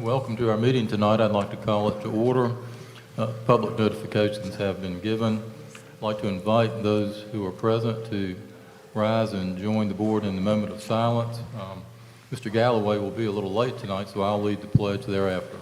Welcome to our meeting tonight. I'd like to call it to order. Public notifications have been given. I'd like to invite those who are present to rise and join the board in the moment of silence. Mr. Galloway will be a little late tonight, so I'll lead the pledge thereafter.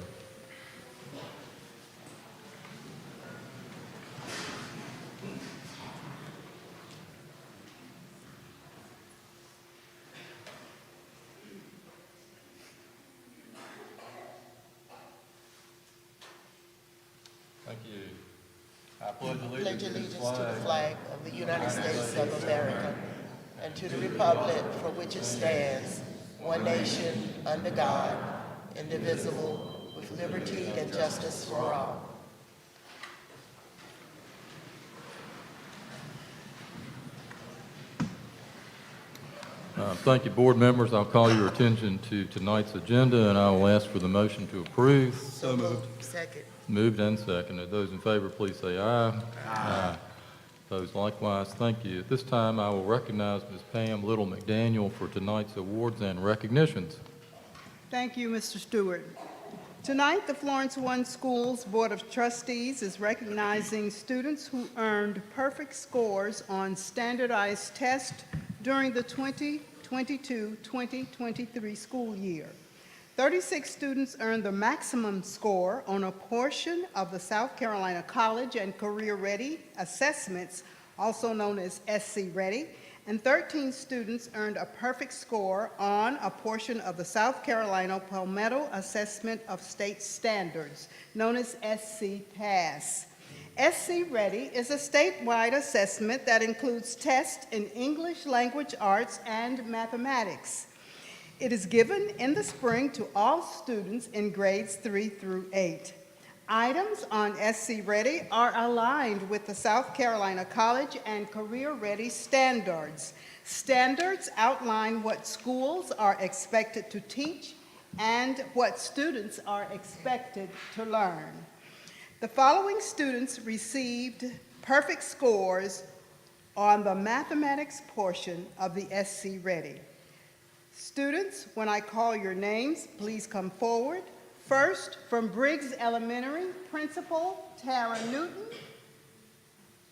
Thank you. I pledge allegiance to the flag of the United States of America and to the republic for which it stands, one nation, under God, indivisible, with liberty and justice for all. Thank you, board members. I'll call your attention to tonight's agenda, and I will ask for the motion to approve. So moved. Second. Moved and seconded. Those in favor, please say aye. Aye. Those likewise, thank you. At this time, I will recognize Ms. Pam Little McDaniel for tonight's awards and recognitions. Thank you, Mr. Stewart. Tonight, the Florence One Schools Board of Trustees is recognizing students who earned perfect scores on standardized tests during the 2022-2023 school year. 36 students earned the maximum score on a portion of the South Carolina College and Career Ready assessments, also known as SC Ready, and 13 students earned a perfect score on a portion of the South Carolina Palmetto Assessment of State Standards, known as SC Pass. SC Ready is a statewide assessment that includes tests in English language arts and mathematics. It is given in the spring to all students in grades 3 through 8. Items on SC Ready are aligned with the South Carolina College and Career Ready standards. Standards outline what schools are expected to teach and what students are expected to learn. The following students received perfect scores on the mathematics portion of the SC Ready. Students, when I call your names, please come forward. First, from Briggs Elementary, Principal Tara Newton,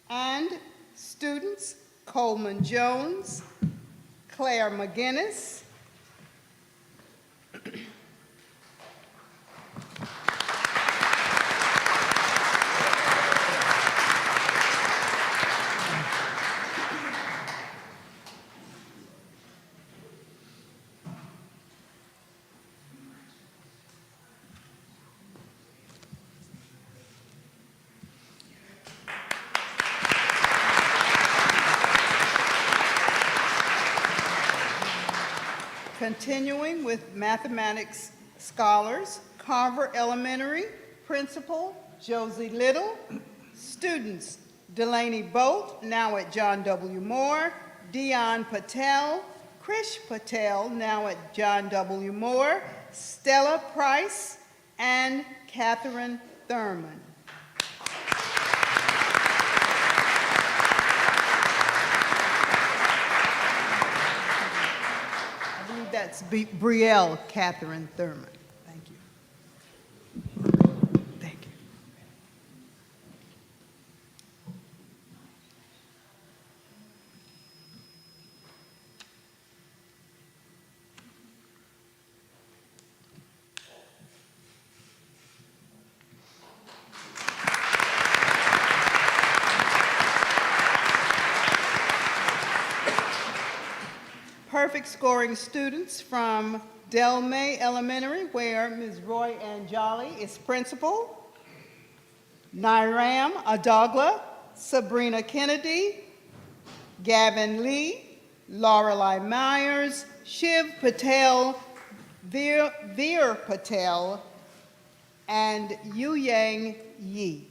and students Coleman Jones, Claire McGinnis, continuing with mathematics scholars, Carver Elementary, Principal Josie Little, students Delaney Bolt, now at John W. Moore, Dion Patel, Krish Patel, now at John W. Moore, Stella Price, and Catherine Thurman. That's Brielle Catherine Thurman. Thank you. Thank you. Perfect scoring students from Delmay Elementary, where Ms. Roy Anjali is principal, Niram Adogla, Sabrina Kennedy, Gavin Lee, Lorelei Myers, Shiv Patel, Veer Patel, and Yu Yang Yi.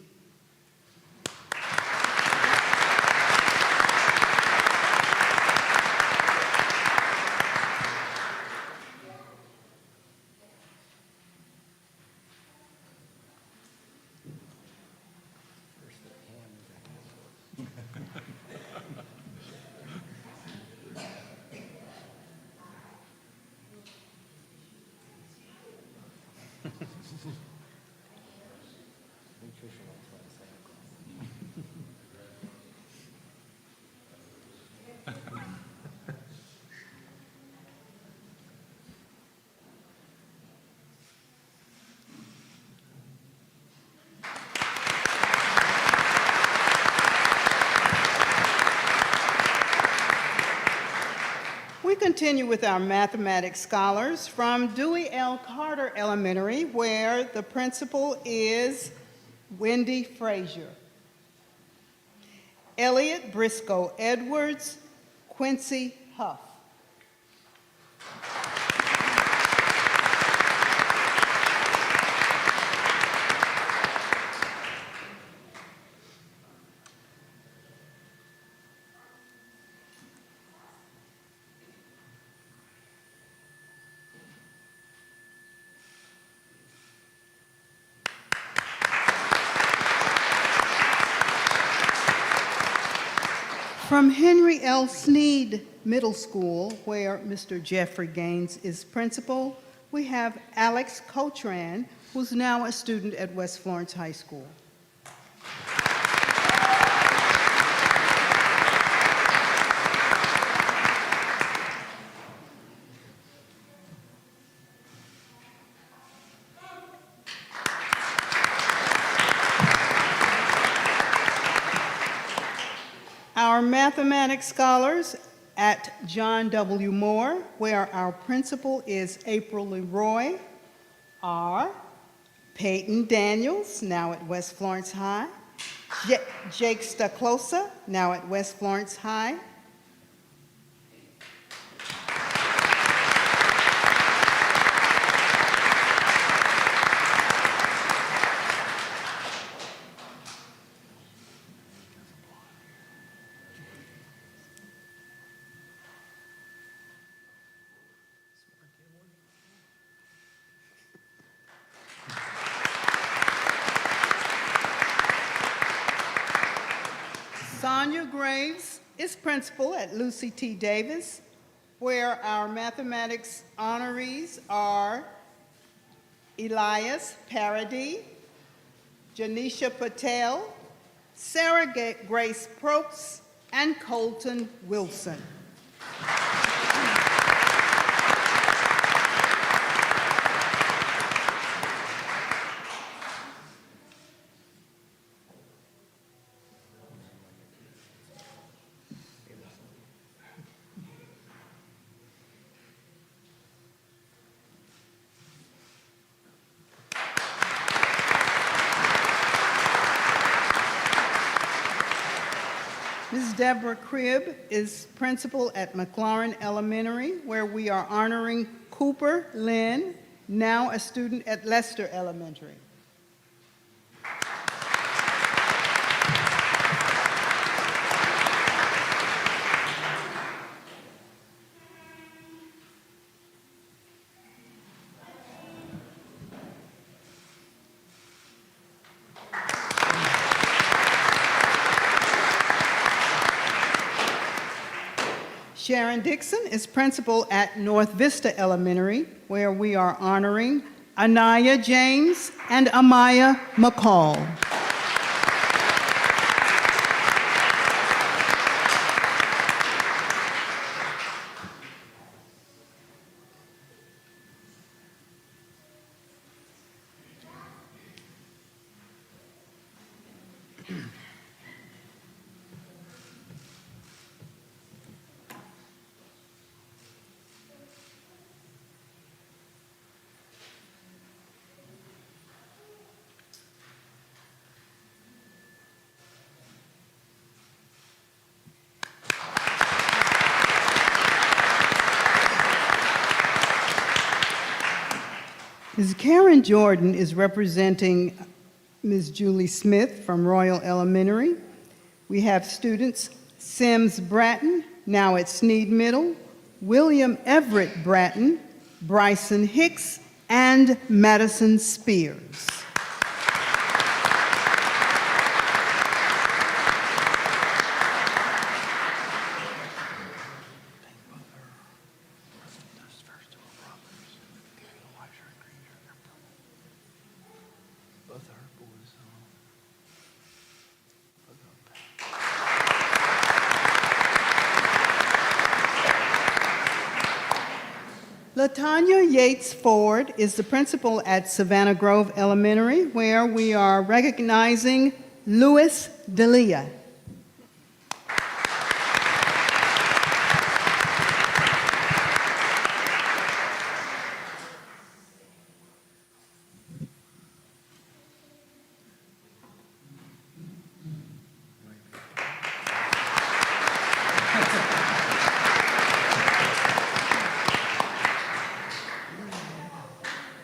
We continue with our mathematics scholars from Dewey L. Carter Elementary, where the principal is Wendy Frazier. Elliot Briscoe Edwards, Quincy Huff. From Henry L. Sneed Middle School, where Mr. Jeffrey Gaines is principal, we have Alex Cotran, who's now a student at West Florence High School. Our mathematics scholars at John W. Moore, where our principal is April Leroy, are Peyton Daniels, now at West Florence High, Jake Staclosa, now at West Florence High, Sonia Graves is principal at Lucy T. Davis, where our mathematics honorees are Elias Paradis, Janisha Patel, Sarah Grace Probst, and Colton Wilson. Ms. Deborah Cribb is principal at McLaurin Elementary, where we are honoring Cooper Lynn, now a student at Lester Elementary. Sharon Dixon is principal at North Vista Elementary, where we are honoring Anaya James and Amaya McCall. Ms. Karen Jordan is representing Ms. Julie Smith from Royal Elementary. We have students Sims Bratton, now at Sneed Middle, William Everett Bratton, Bryson Hicks, and Madison Spears. Latanya Yates Ford is the principal at Savannah Grove Elementary, where we are recognizing Louis Delia.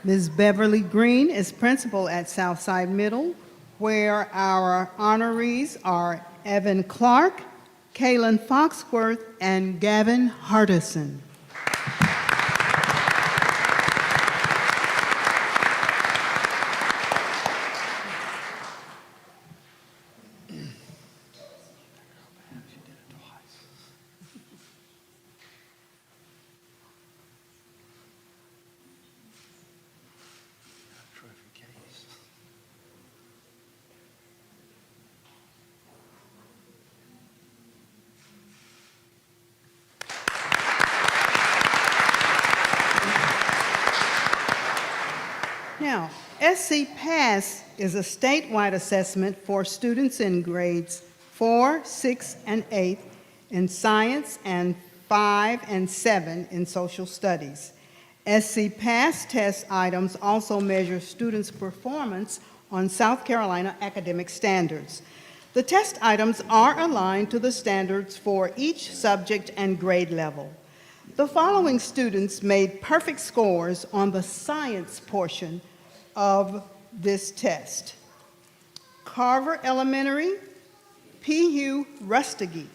Ms. Beverly Green is principal at Southside Middle, where our honorees are Evan Clark, Kaylin Foxworth, and Gavin Hardison. Now, SC Pass is a statewide assessment for students in grades 4, 6, and 8 in science and 5 and 7 in social studies. SC Pass test items also measure students' performance on South Carolina academic standards. The test items are aligned to the standards for each subject and grade level. The following students made perfect scores on the science portion of this test: Carver Elementary, P.U. Rustigui.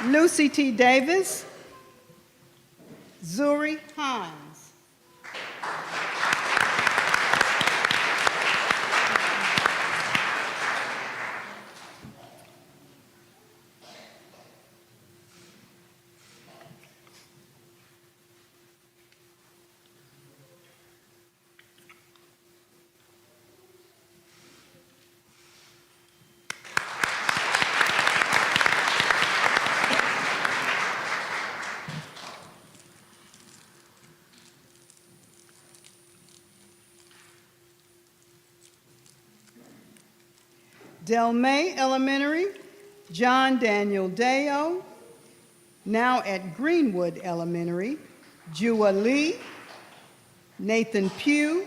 Lucy T. Davis, Zuri Hines. Del May Elementary, John Daniel Deo. Now at Greenwood Elementary, Jua Lee, Nathan Pugh,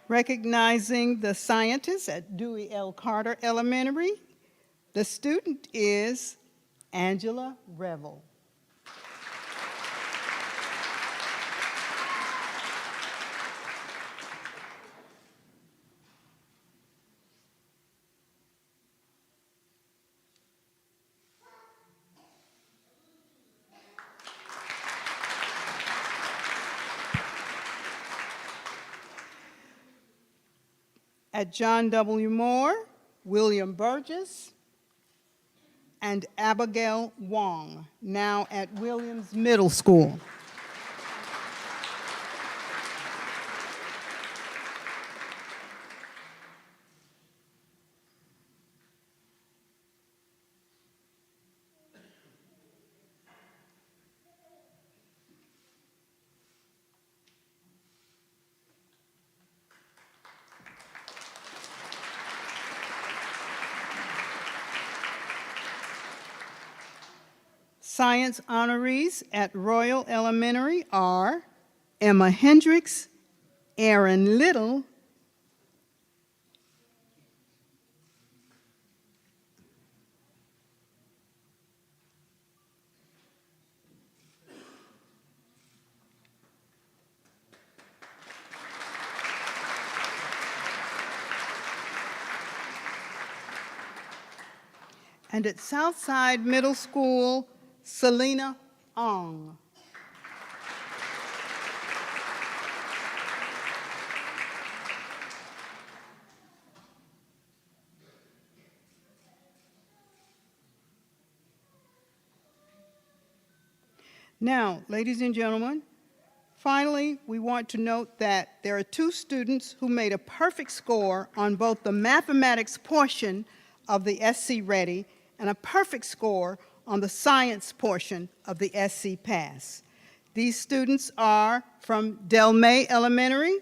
recognizing the scientists at Dewey L. Carter Elementary. The student is Angela Revel. At John W. Moore, William Burgess, and Abigail Wong, now at Williams Middle School. Science honorees at Royal Elementary are Emma Hendricks, Aaron Little, and at Southside Middle School, Selena Ong. Now, ladies and gentlemen, finally, we want to note that there are 2 students who made a perfect score on both the mathematics portion of the SC Ready and a perfect score on the science portion of the SC Pass. These students are from Delmay Elementary,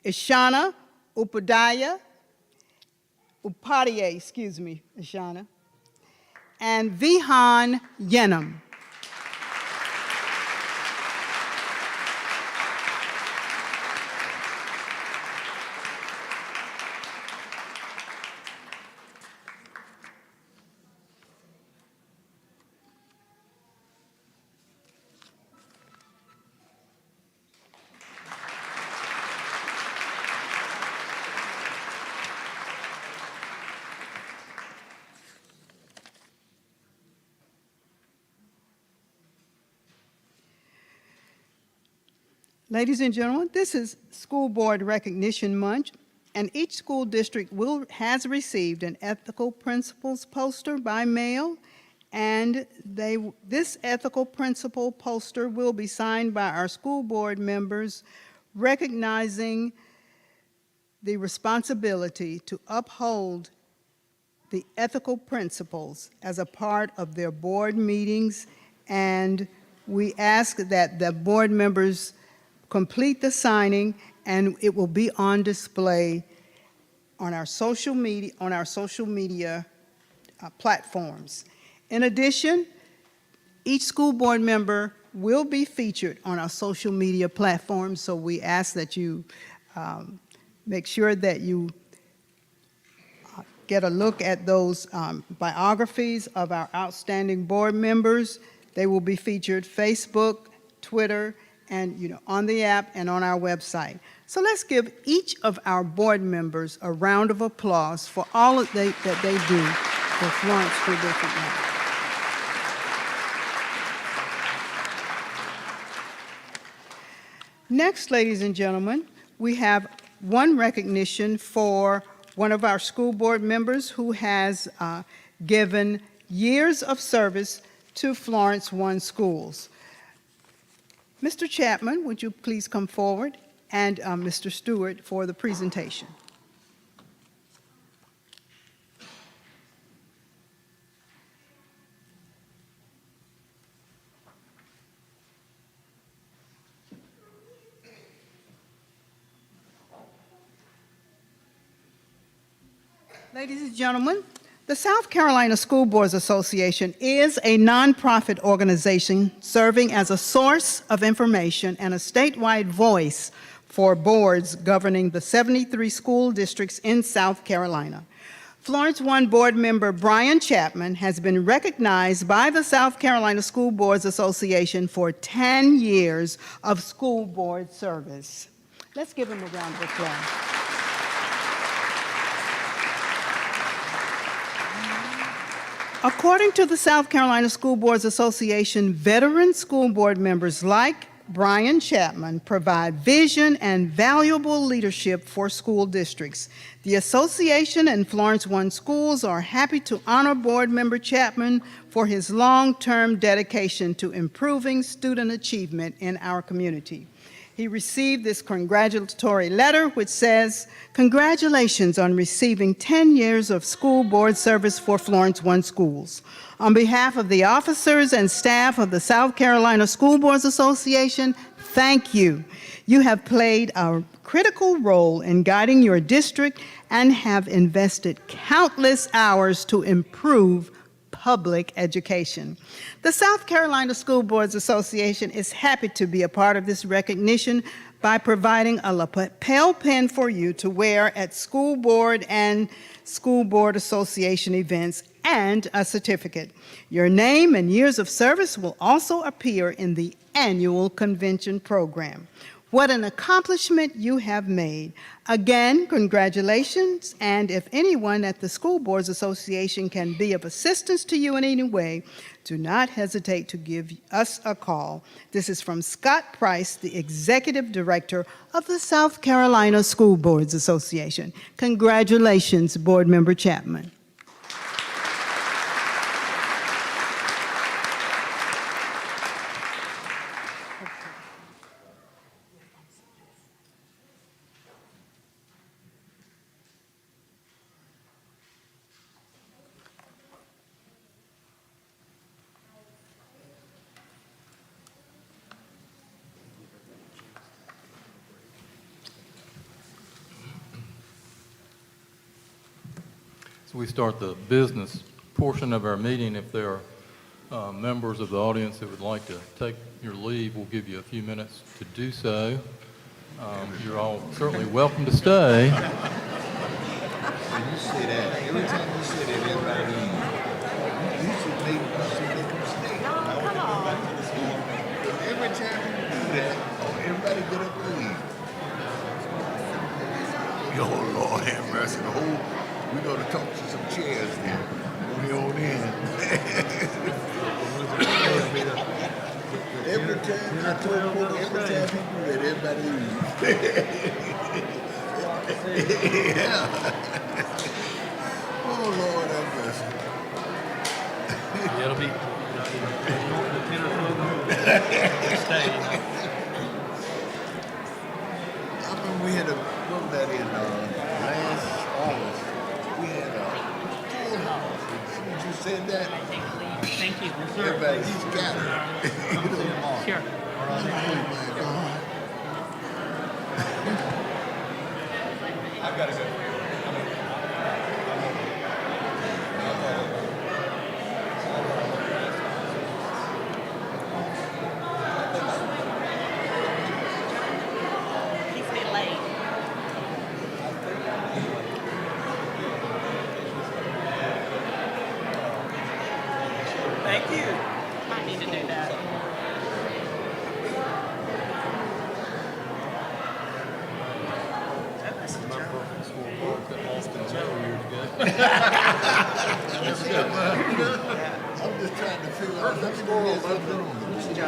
Ishana Upadhyaya, Ishana, and Vihan Yenam. Ladies and gentlemen, this is School Board Recognition Month, and each school district has received an ethical principles poster by mail, and this ethical principle poster will be signed by our school board members, recognizing the responsibility to uphold the ethical principles as a part of their board meetings, and we ask that the board members complete the signing, and it will be on display on our social media platforms. In addition, each school board member will be featured on our social media platforms, so we ask that you make sure that you get a look at those biographies of our outstanding board members. They will be featured Facebook, Twitter, and on the app and on our website. So let's give each of our board members a round of applause for all that they do for Florence School District 1. Next, ladies and gentlemen, we have one recognition for one of our school board members who has given years of service to Florence 1 schools. Mr. Chapman, would you please come forward, and Mr. Stewart for the presentation. Ladies and gentlemen, the South Carolina School Boards Association is a nonprofit organization serving as a source of information and a statewide voice for boards governing the 73 school districts in South Carolina. Florence 1 board member Brian Chapman has been recognized by the South Carolina School Boards Association for 10 years of school board service. Let's give him a round of applause. According to the South Carolina School Boards Association, veteran school board members like Brian Chapman provide vision and valuable leadership for school districts. The association and Florence 1 schools are happy to honor board member Chapman for his long-term dedication to improving student achievement in our community. He received this congratulatory letter which says, "Congratulations on receiving 10 years of school board service for Florence 1 schools. On behalf of the officers and staff of the South Carolina School Boards Association, thank you. You have played a critical role in guiding your district and have invested countless hours to improve public education. The South Carolina School Boards Association is happy to be a part of this recognition by providing a lapel pin for you to wear at school board and school board association events and a certificate. Your name and years of service will also appear in the annual convention program. What an accomplishment you have made. Again, congratulations, and if anyone at the School Boards Association can be of assistance to you in any way, do not hesitate to give us a call. This is from Scott Price, the Executive Director of the South Carolina School Boards Association. Congratulations, Board Member Chapman. So we start the business portion of our meeting. If there are members of the audience that would like to take your leave, we'll give you a few minutes to do so. You're all certainly welcome to stay. When you say that, every time you say that, everybody leaves. You should make them stay. No, come on. Every time you do that, everybody get up and leave. Oh, Lord have mercy. We're going to talk to some chairs then. When we on in. Every time you do that, everybody leaves. Yeah. Oh, Lord have mercy. It'll be, the 10 or 12 stay. I remember we had what was that in last August? We had a full house. As you said that, Thank you. everybody scattered. Sure. Oh my God. I've got to go. He's been late. Thank you. Might need to do that. I'm just trying to figure out how many years I've been on this. You know,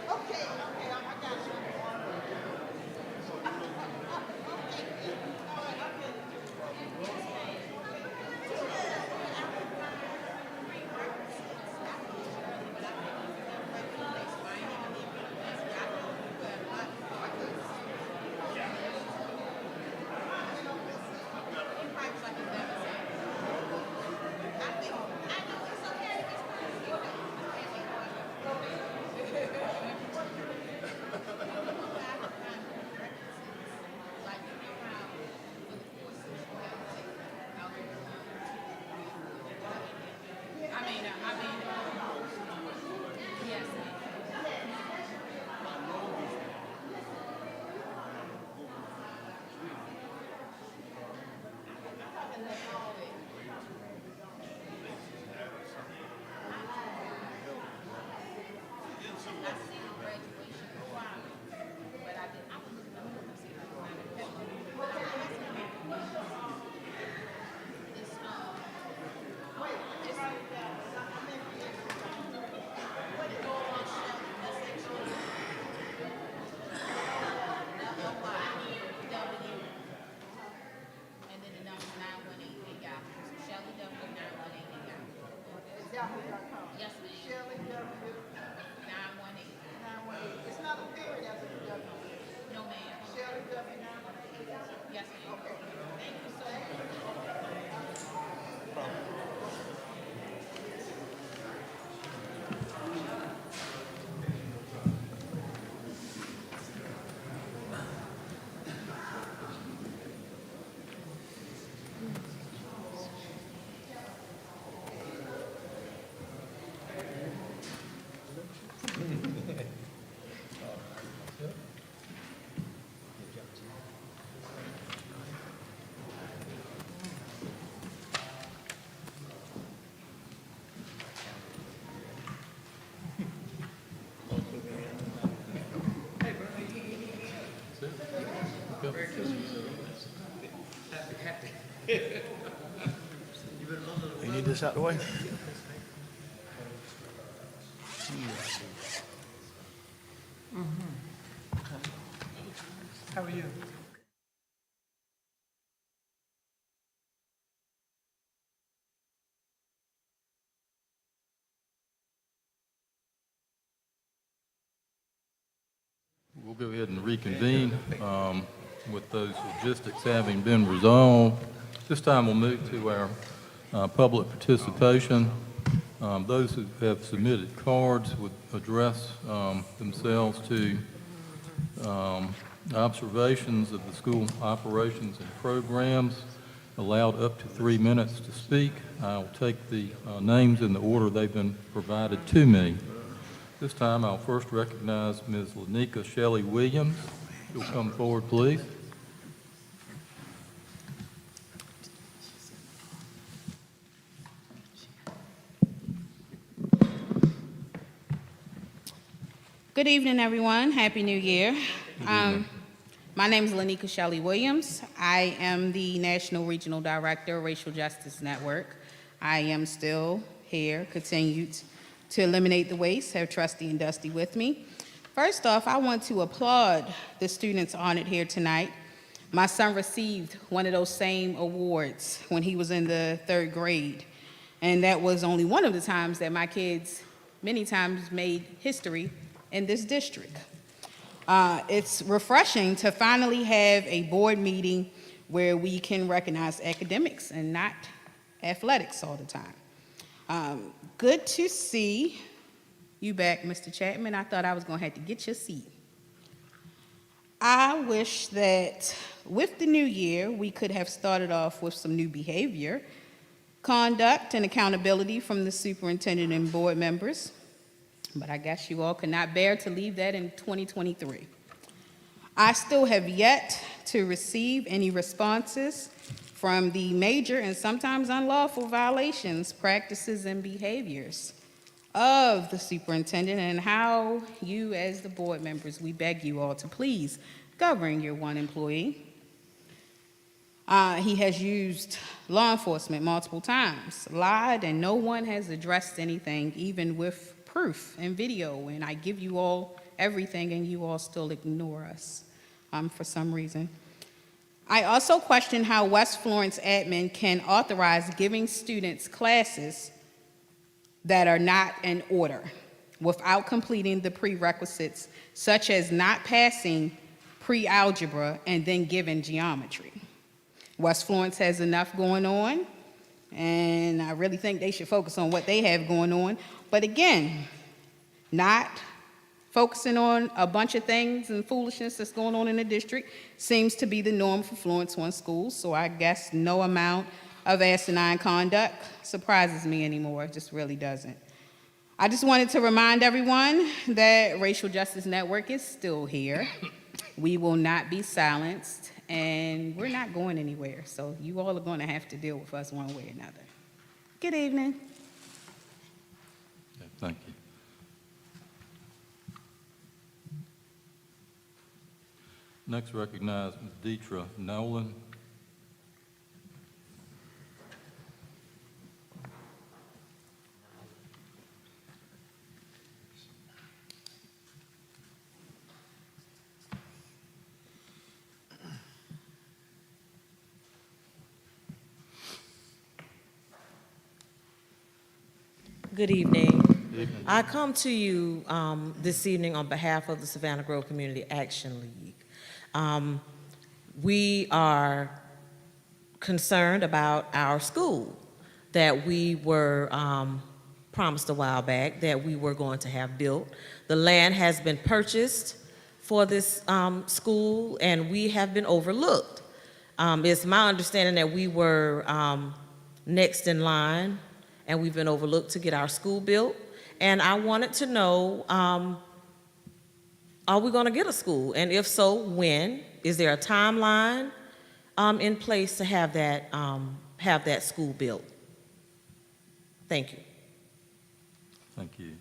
Okay, I got you. You need this out the way? How are you? We'll go ahead and reconvene with those logistics having been resolved. This time we'll move to our public participation. Those who have submitted cards would address themselves to observations of the school operations and programs, allowed up to 3 minutes to speak. I'll take the names in the order they've been provided to me. This time, I'll first recognize Ms. Lanika Shelley Williams. You'll come forward, please. Good evening, everyone. Happy New Year. My name is Lanika Shelley Williams. I am the National Regional Director of Racial Justice Network. I am still here, continued to eliminate the waste, have Trustee and Dusty with me. First off, I want to applaud the students honored here tonight. My son received one of those same awards when he was in the 3rd grade, and that was only one of the times that my kids many times made history in this district. It's refreshing to finally have a board meeting where we can recognize academics and not athletics all the time. Good to see you back, Mr. Chapman. I thought I was going to have to get your seat. I wish that with the new year, we could have started off with some new behavior, conduct, and accountability from the superintendent and board members. But I guess you all could not bear to leave that in 2023. I still have yet to receive any responses from the major and sometimes unlawful violations, practices, and behaviors of the superintendent, and how you as the board members, we beg you all to please govern your one employee. He has used law enforcement multiple times, lied, and no one has addressed anything, even with proof and video, and I give you all everything and you all still ignore us for some reason. I also question how West Florence admin can authorize giving students classes that are not in order without completing the prerequisites, such as not passing pre-algebra and then giving geometry. West Florence has enough going on, and I really think they should focus on what they have going on. But again, not focusing on a bunch of things and foolishness that's going on in the district seems to be the norm for Florence One schools, so I guess no amount of asinine conduct surprises me anymore. It just really doesn't. I just wanted to remind everyone that Racial Justice Network is still here. We will not be silenced, and we're not going anywhere, so you all are going to have to deal with us one way or another. Good evening. Okay, thank you. Next, recognize Ms. Deetra Nolan. Good evening. Good evening. I come to you this evening on behalf of the Savannah Grove Community Action League. We are concerned about our school that we were promised a while back that we were going to have built. The land has been purchased for this school, and we have been overlooked. It's my understanding that we were next in line, and we've been overlooked to get our school built. And I wanted to know, are we going to get a school? And if so, when? Is there a timeline in place to have that school built? Thank you. Thank you.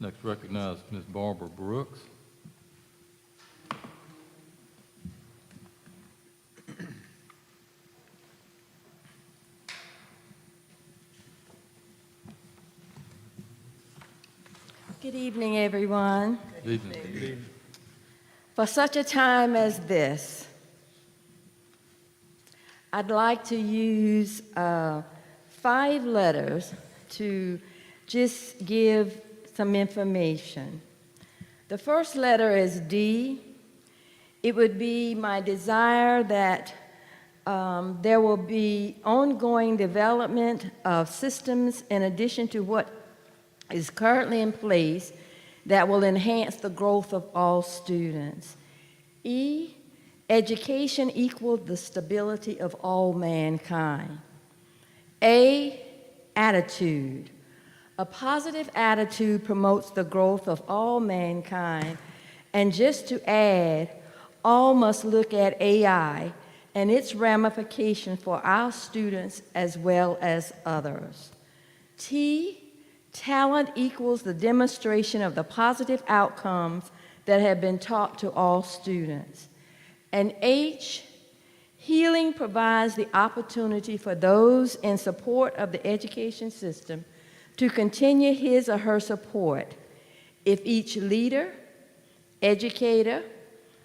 Next recognize Ms. Barbara Brooks. Good evening, everyone. Good evening. For such a time as this, I'd like to use 5 letters to just give some information. The first letter is D. It would be my desire that there will be ongoing development of systems in addition to what is currently in place that will enhance the growth of all students. E, education equals the stability of all mankind. A, attitude. A positive attitude promotes the growth of all mankind. And just to add, all must look at AI and its ramification for our students as well as others. T, talent equals the demonstration of the positive outcomes that have been taught to all students. And H, healing provides the opportunity for those in support of the education system to continue his or her support. If each leader, educator,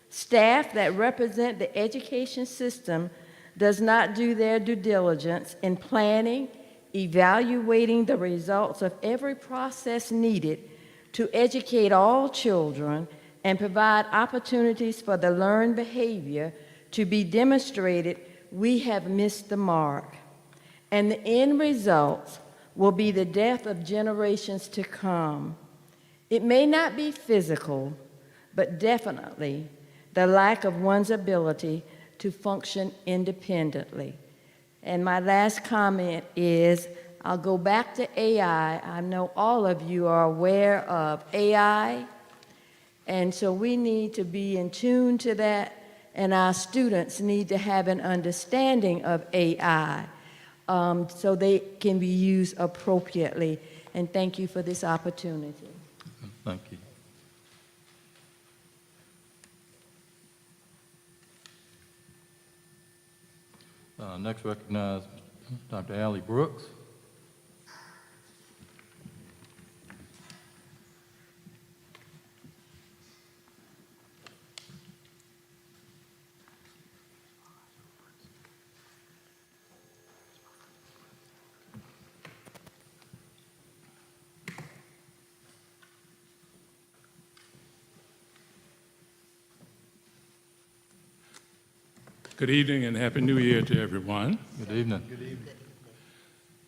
staff that represent the education system does not do their due diligence in planning, evaluating the results of every process needed to educate all children and provide opportunities for the learned behavior to be demonstrated, we have missed the mark. And the end result will be the death of generations to come. It may not be physical, but definitely the lack of one's ability to function independently. And my last comment is, I'll go back to AI. I know all of you are aware of AI, and so we need to be in tune to that, and our students need to have an understanding of AI so they can be used appropriately. And thank you for this opportunity. Thank you. Next recognize Dr. Allie Brooks. Good evening and Happy New Year to everyone. Good evening. Good evening.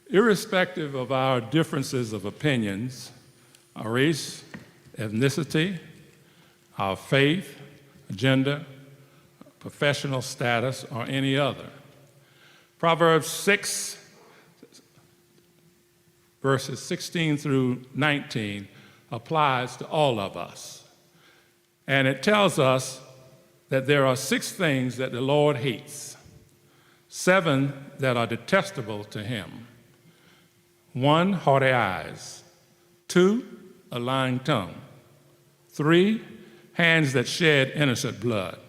Irrespective of our differences of opinions, our race, ethnicity, our faith, gender, professional status, or any other, Proverbs 6, verses 16 through 19 applies to all of us. And it tells us that there are 6 things that the Lord hates, 7 that are detestable to him. 1, haughty eyes. 2, a lying tongue. 3, hands that shed innocent blood.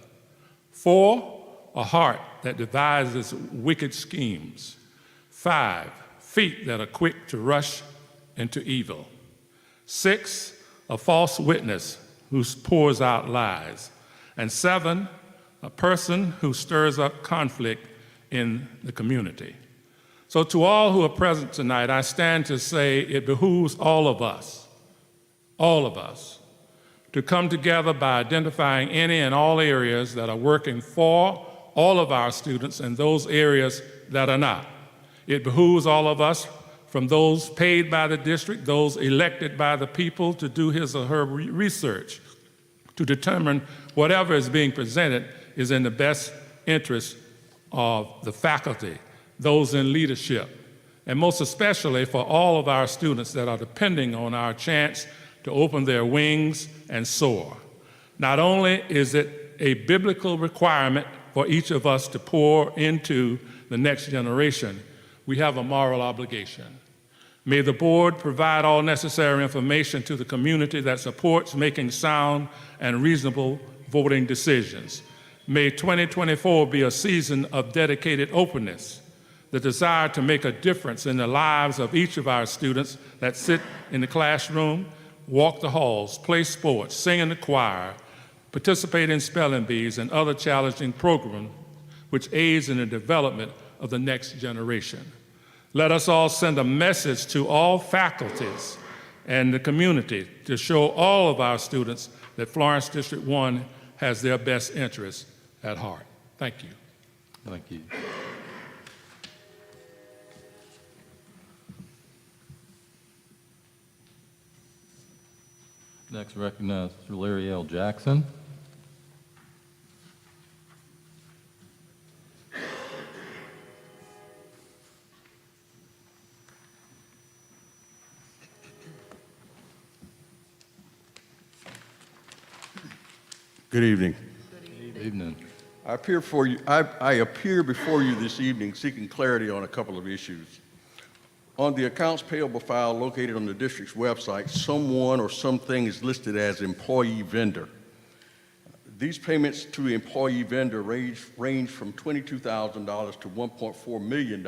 4, a heart that devises wicked schemes. 5, feet that are quick to rush into evil. 6, a false witness who pours out lies. And 7, a person who stirs up conflict in the community. So to all who are present tonight, I stand to say it behooves all of us, to come together by identifying any and all areas that are working for all of our students and those areas that are not. It behooves all of us, from those paid by the district, those elected by the people, to do his or her research, to determine whatever is being presented is in the best interest of the faculty, those in leadership, and most especially for all of our students that are depending on our chance to open their wings and soar. Not only is it a biblical requirement for each of us to pour into the next generation, we have a moral obligation. May the board provide all necessary information to the community that supports making sound and reasonable voting decisions. May 2024 be a season of dedicated openness, the desire to make a difference in the lives of each of our students that sit in the classroom, walk the halls, play sports, sing in the choir, participate in spelling bees and other challenging programs which aids in the development of the next generation. Let us all send a message to all faculties and the community to show all of our students that Florence District 1 has their best interests at heart. Thank you. Thank you. Next, recognize Mr. Larry L. Jackson. Good evening. Good evening. I appear before you this evening seeking clarity on a couple of issues. On the accounts payable file located on the district's website, someone or something is listed as employee vendor. These payments to employee vendor range from $22,000 to $1.4 million.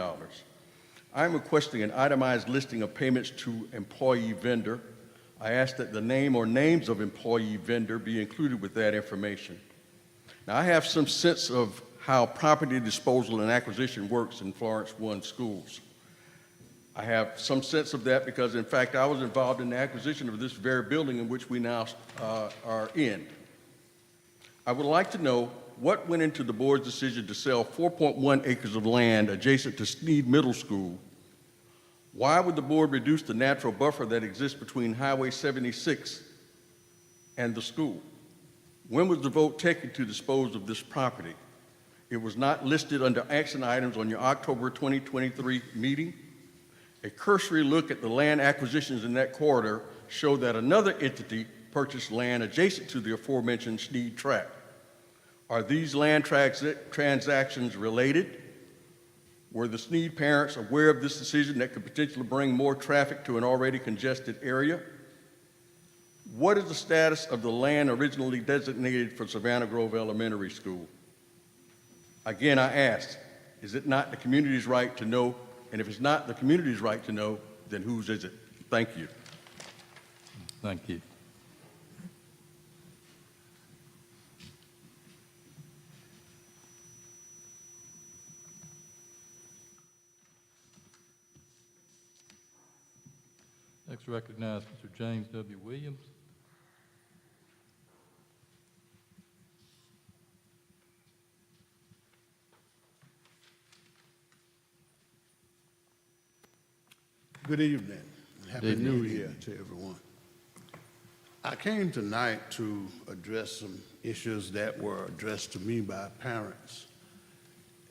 I am requesting an itemized listing of payments to employee vendor. I ask that the name or names of employee vendor be included with that information. Now, I have some sense of how property disposal and acquisition works in Florence 1 schools. I have some sense of that because, in fact, I was involved in the acquisition of this very building in which we now are in. I would like to know what went into the board's decision to sell 4.1 acres of land adjacent to Sneed Middle School. Why would the board reduce the natural buffer that exists between Highway 76 and the school? When was the vote taken to dispose of this property? It was not listed under action items on your October 2023 meeting. A cursory look at the land acquisitions in that corridor showed that another entity purchased land adjacent to the aforementioned Sneed tract. Are these land transactions related? Were the Sneed parents aware of this decision that could potentially bring more traffic to an already congested area? What is the status of the land originally designated for Savannah Grove Elementary School? Again, I ask, is it not the community's right to know? And if it's not the community's right to know, then whose is it? Thank you. Thank you. Next, recognize Mr. James W. Williams. Good evening. Happy Good evening. New Year to everyone. I came tonight to address some issues that were addressed to me by parents.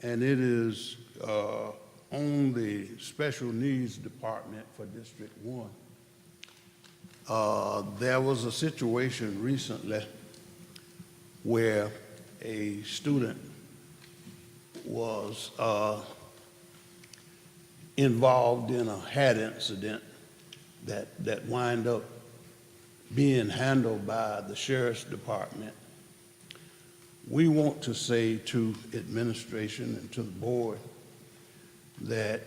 And it is on the Special Needs Department for District 1. There was a situation recently where a student was involved in a hat incident that wind up being handled by the Sheriff's Department. We want to say to administration and to the board that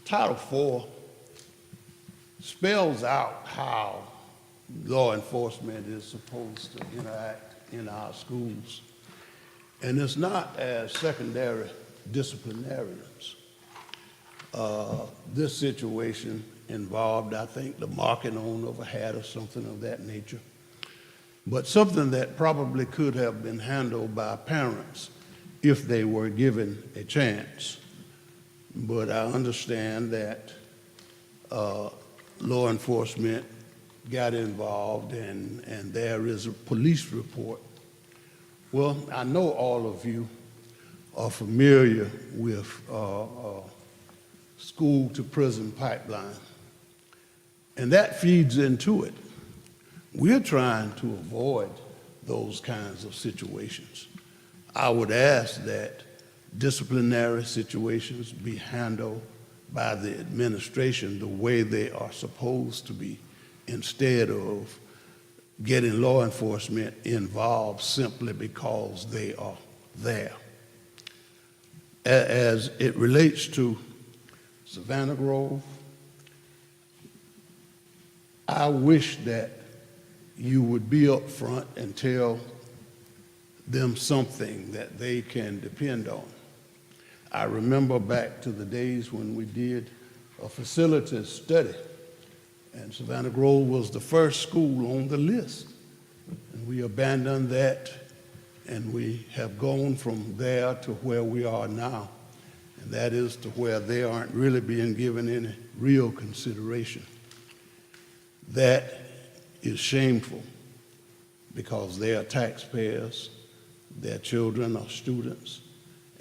Title IV spells out how law enforcement is supposed to interact in our schools. And it's not as secondary disciplinarians. This situation involved, I think, the marking on of a hat or something of that nature, but something that probably could have been handled by parents if they were given a chance. But I understand that law enforcement got involved and there is a police report. Well, I know all of you are familiar with school to prison pipeline, and that feeds into it. We're trying to avoid those kinds of situations. I would ask that disciplinary situations be handled by the administration the way they are supposed to be, instead of getting law enforcement involved simply because they are there. As it relates to Savannah Grove, I wish that you would be up front and tell them something that they can depend on. I remember back to the days when we did a facilities study, and Savannah Grove was the first school on the list. And we abandoned that, and we have gone from there to where we are now. And that is to where they aren't really being given any real consideration. That is shameful, because they are taxpayers, their children are students,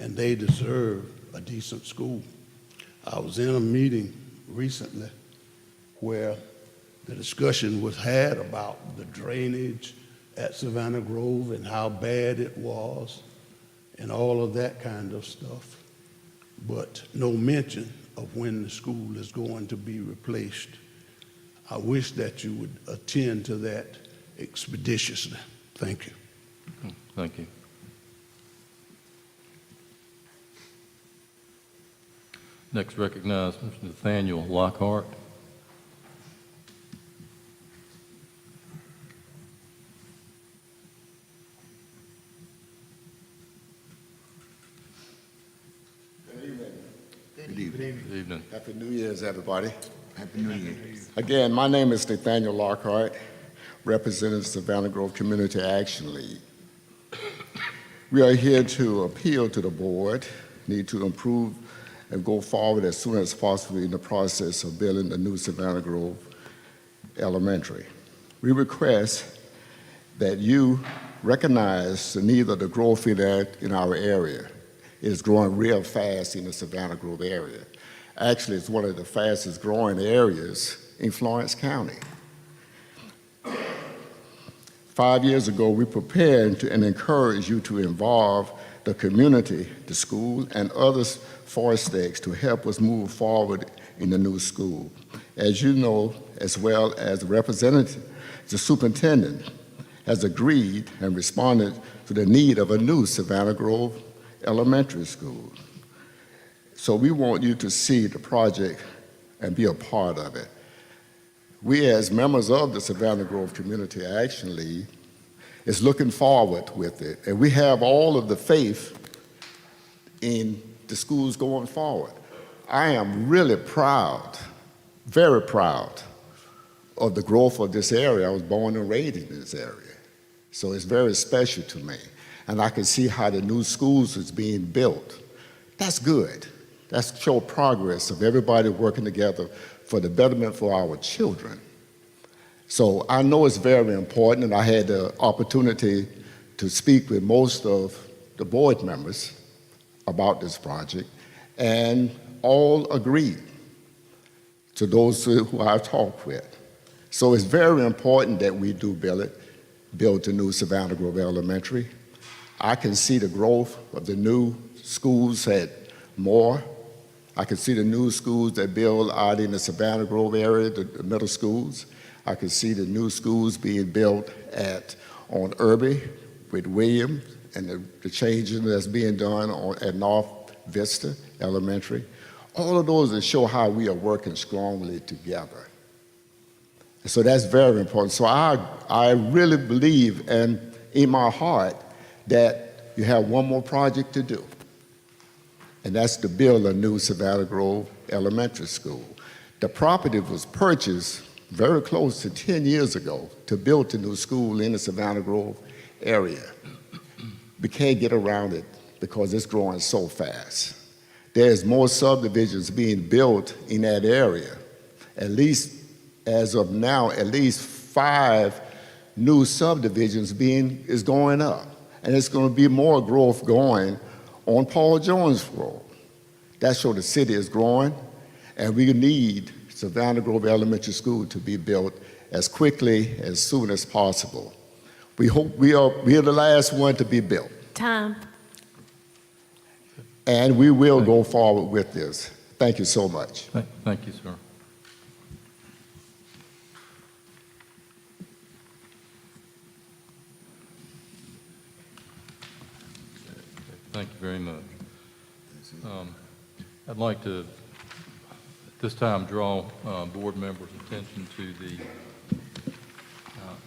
and they deserve a decent school. I was in a meeting recently where the discussion was had about the drainage at Savannah Grove and how bad it was and all of that kind of stuff, but no mention of when the school is going to be replaced. I wish that you would attend to that expeditiously. Thank you. Thank you. Next recognized Mr. Nathaniel Lockhart. Good evening. Good evening. Happy New Year's, everybody. Happy New Year. Again, my name is Nathaniel Lockhart, representing Savannah Grove Community Action League. We are here to appeal to the board, need to improve and go forward as soon as possible in the process of building the new Savannah Grove Elementary. We request that you recognize the need of the growth in our area. It is growing real fast in the Savannah Grove area. Actually, it's one of the fastest growing areas in Florence County. 5 years ago, we prepared and encouraged you to involve the community, the school, and others for stakes to help us move forward in the new school. As you know, as well as the representative, the superintendent has agreed and responded to the need of a new Savannah Grove Elementary School. So we want you to see the project and be a part of it. We, as members of the Savannah Grove Community Action League, is looking forward with it. And we have all of the faith in the schools going forward. I am really proud, very proud of the growth of this area. I was born and raised in this area. So it's very special to me. And I can see how the new schools is being built. That's good. That's show progress of everybody working together for the betterment for our children. So I know it's very important, and I had the opportunity to speak with most of the board members about this project, and all agreed to those who I've talked with. So it's very important that we do build the new Savannah Grove Elementary. I can see the growth of the new schools at Moore. I can see the new schools that build out in the Savannah Grove area, the middle schools. I can see the new schools being built on Irby with Williams, and the changing that's being done at North Vista Elementary. All of those that show how we are working strongly together. So that's very important. So I really believe, and in my heart, that you have one more project to do, and that's to build a new Savannah Grove Elementary School. The property was purchased very close to 10 years ago to build a new school in the Savannah Grove area. We can't get around it because it's growing so fast. There's more subdivisions being built in that area. At least, as of now, at least 5 new subdivisions is going up. And it's going to be more growth going on Paul Jones Road. That's where the city is growing, and we need Savannah Grove Elementary School to be built as quickly, as soon as possible. We hope we are the last one to be built. Time. And we will go forward with this. Thank you so much. Thank you, sir. Thank you very much. I'd like to, at this time, draw board members' attention to the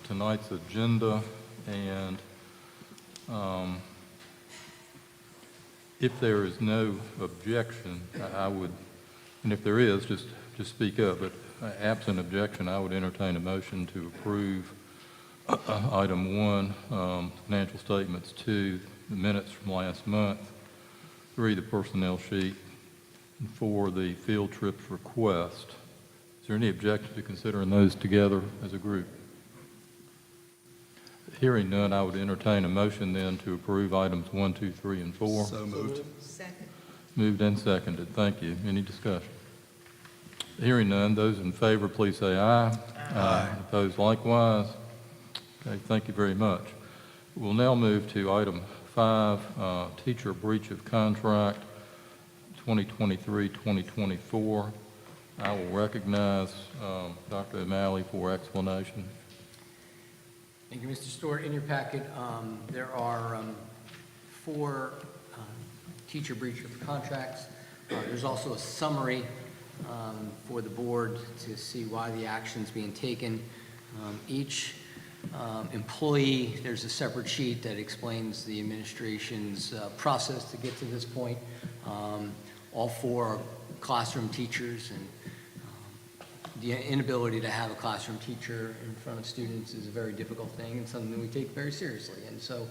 tonight's agenda, and if there is no objection, I would, and if there is, just speak up, but absent objection, I would entertain a motion to approve item 1, financial statements, 2, the minutes from last month, 3, the personnel sheet, and 4, the field trips request. Is there any objection to considering those together as a group? Hearing none, I would entertain a motion then to approve items 1, 2, 3, and 4. So moved. Second. Moved and seconded. Thank you. Any discussion? Hearing none, those in favor, please say aye. Aye. Opposed likewise. Okay, thank you very much. We'll now move to item 5, teacher breach of contract 2023-2024. I will recognize Dr. O'Malley for explanation. Thank you, Mr. Stewart. In your packet, there are 4 teacher breach of contracts. There's also a summary for the board to see why the action's being taken. Each employee, there's a separate sheet that explains the administration's process to get to this point. All 4 are classroom teachers, and the inability to have a classroom teacher in front of students is a very difficult thing and something that we take very seriously. And so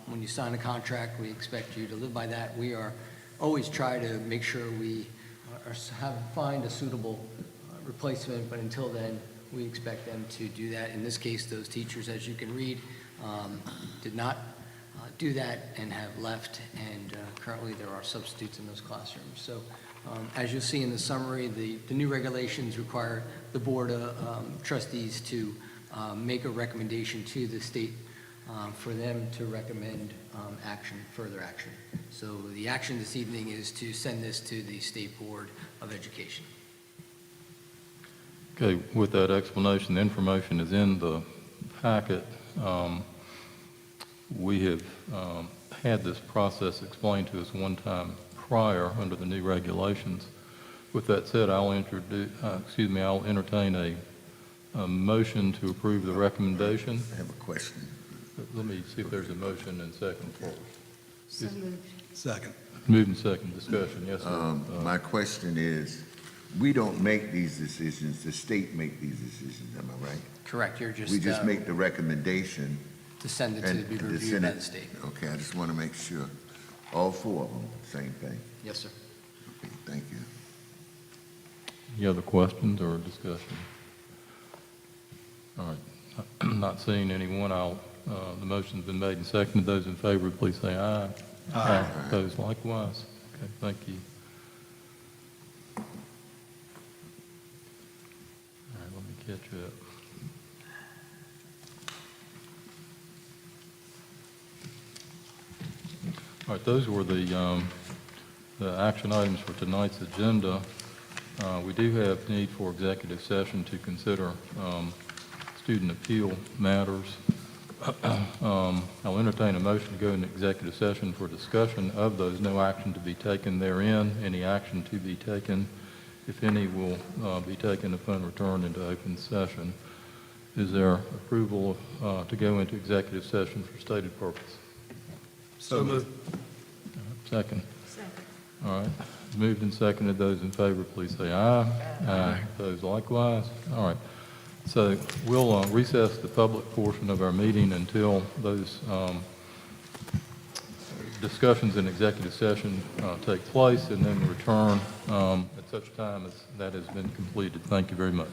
when you sign a contract, we expect you to live by that. We are always try to make sure we find a suitable replacement, but until then, we expect them to do that. In this case, those teachers, as you can read, did not do that and have left, and currently there are substitutes in those classrooms. So as you'll see in the summary, the new regulations require the Board of Trustees to make a recommendation to the state for them to recommend further action. So the action this evening is to send this to the State Board of Education. Okay, with that explanation, the information is in the packet. We have had this process explained to us one time prior under the new regulations. With that said, I'll entertain a motion to approve the recommendation. I have a question. Let me see if there's a motion and second for it. So moved. Second. Moved and second, discussion, yes, sir. My question is, we don't make these decisions, the state make these decisions, am I right? Correct. You're just We just make the recommendation. to send it to be reviewed by Senate. the state. Okay, I just want to make sure. All 4 of them, same thing. Yes, sir. Okay, thank you. Any other questions or discussion? All right, not seeing anyone, the motion's been made and seconded. Those in favor, please say aye. Aye. Opposed likewise. Okay, thank you. All right, let me catch up. All right, those were the action items for tonight's agenda. We do have need for executive session to consider student appeal matters. I'll entertain a motion to go into executive session for discussion of those. No action to be taken therein. Any action to be taken, if any, will be taken upon return into open session. Is there approval to go into executive session for stated purpose? So moved. Second. Second. All right. Moved and seconded. Those in favor, please say aye. Aye. Those likewise. All right. So we'll recess the public portion of our meeting until those discussions in executive session take place, and then return at such time as that has been completed. Thank you very much.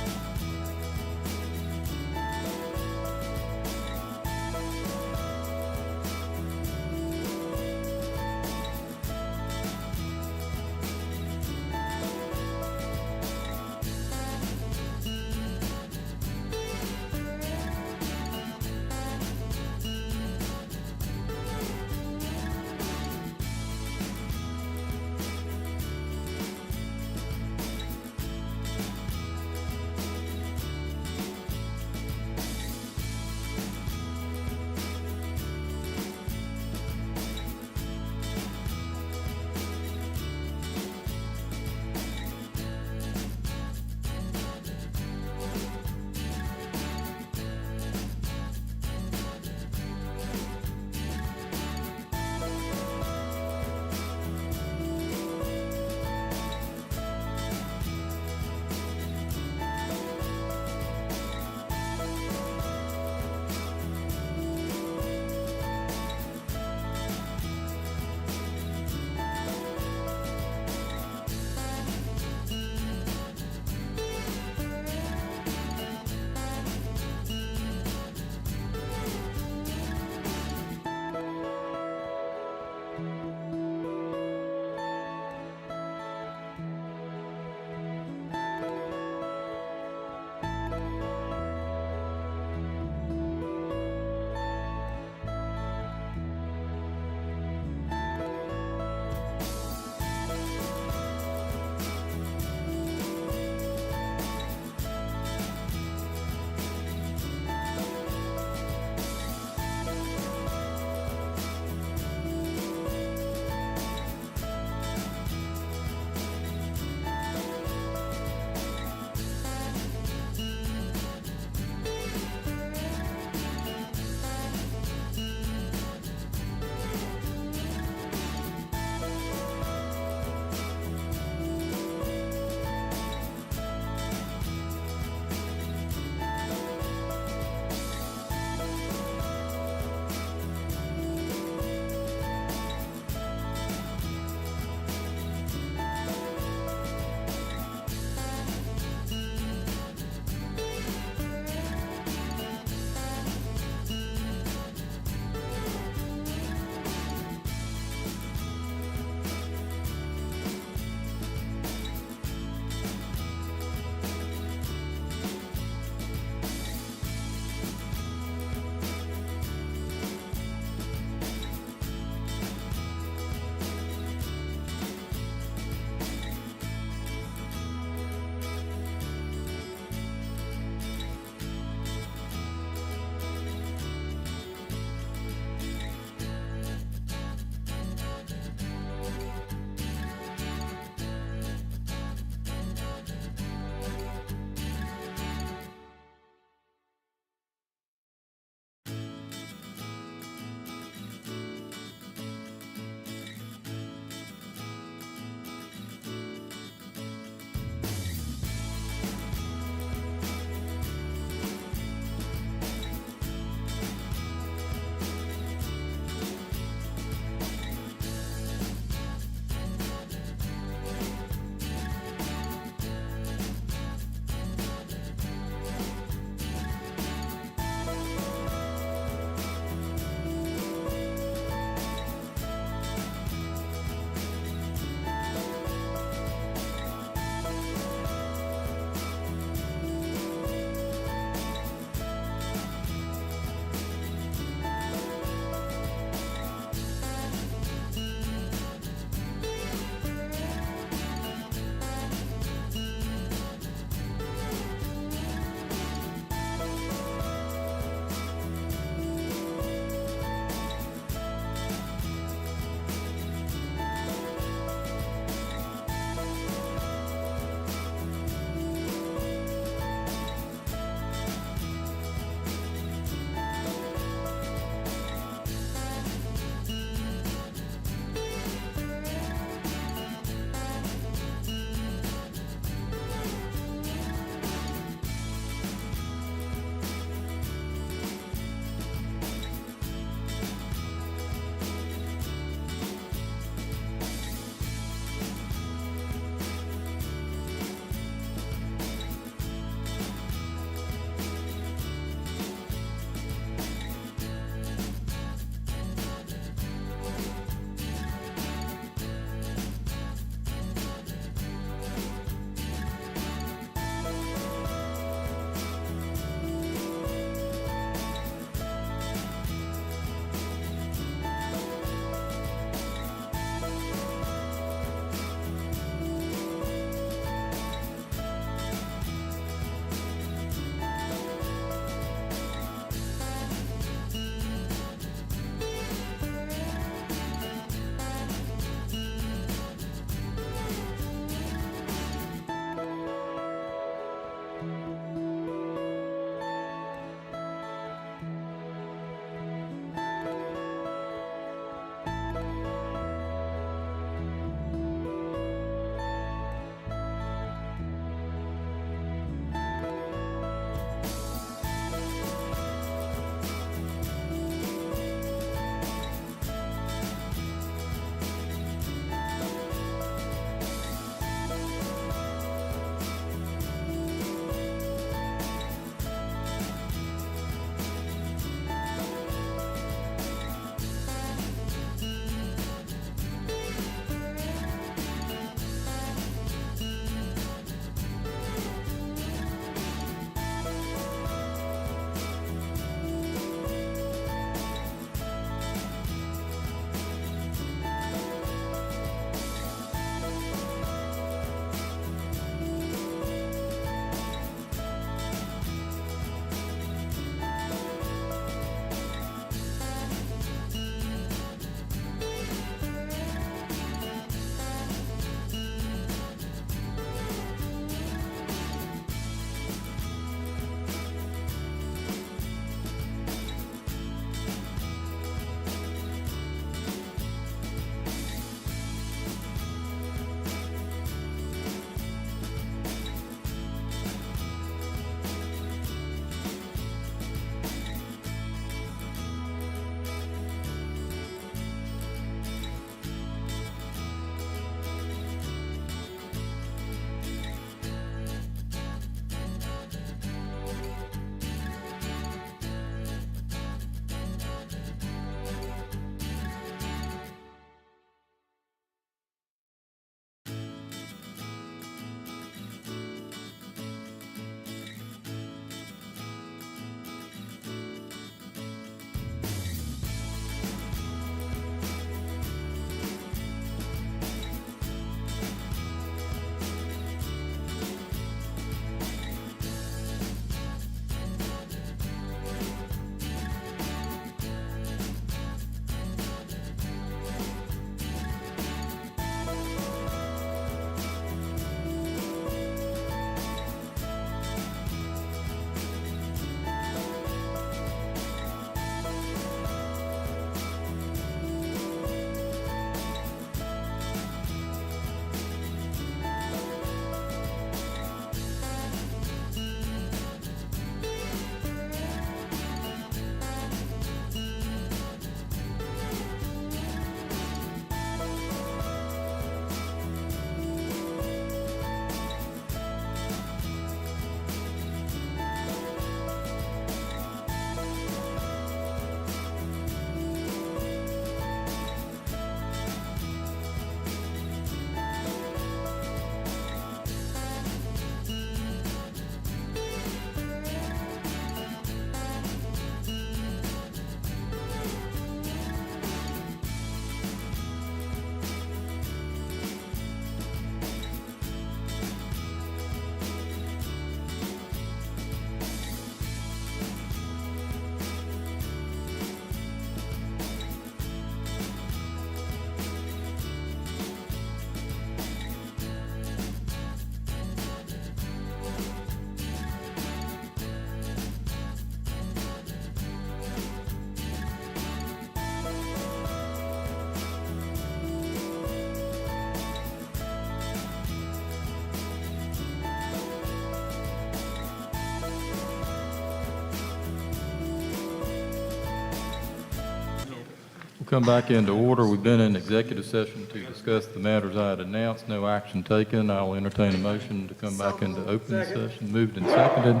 We'll come back into order. We've been in executive session to discuss the matters I had announced. No action taken. I'll entertain a motion to come back into open session. Moved and seconded.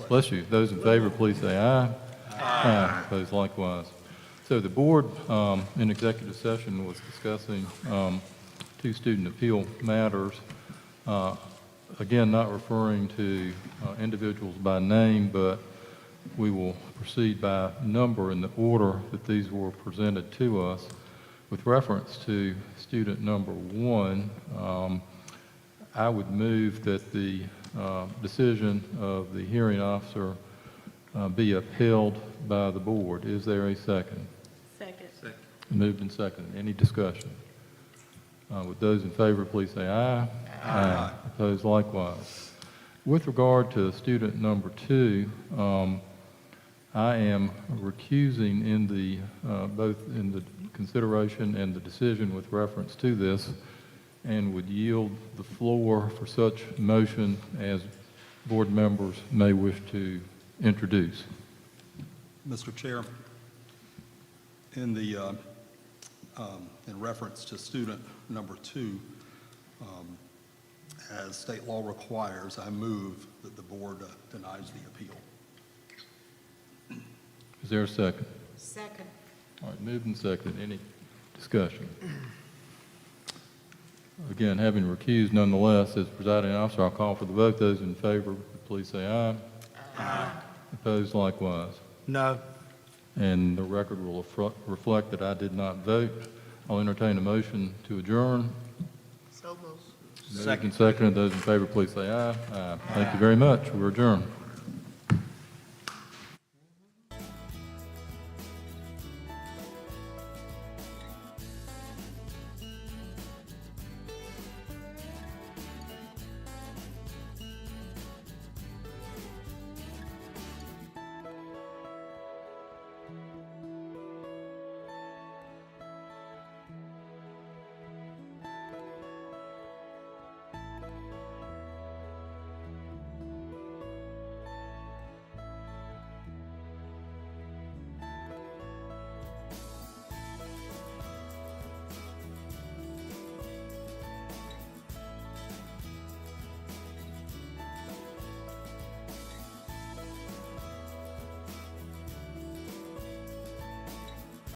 Bless you. Those in favor, please say aye. Aye. Opposed likewise. So the board in executive session was discussing two student appeal matters. Again, not referring to individuals by name, but we will proceed by number in the order that these were presented to us. With reference to student number 1, I would move that the decision of the hearing officer be upheld by the board. Is there a second? Second. Moved and seconded. Any discussion? With those in favor, please say aye. Aye. Opposed likewise. With regard to student number 2, I am recusing in the, both in the consideration and the decision with reference to this, and would yield the floor for such motion as board members may wish to introduce. Mr. Chair, in the in reference to student number 2, as state law requires, I move that the board denies the appeal. Is there a second? Second. All right, moved and seconded. Any discussion? Again, having recused nonetheless, as presiding officer, I'll call for the vote. Those in favor, please say aye. Aye. Opposed likewise. No. And the record will reflect that I did not vote. I'll entertain a motion to adjourn. So moved. Moved and seconded. Those in favor, please say aye. Aye. Thank you very much. We're adjourned.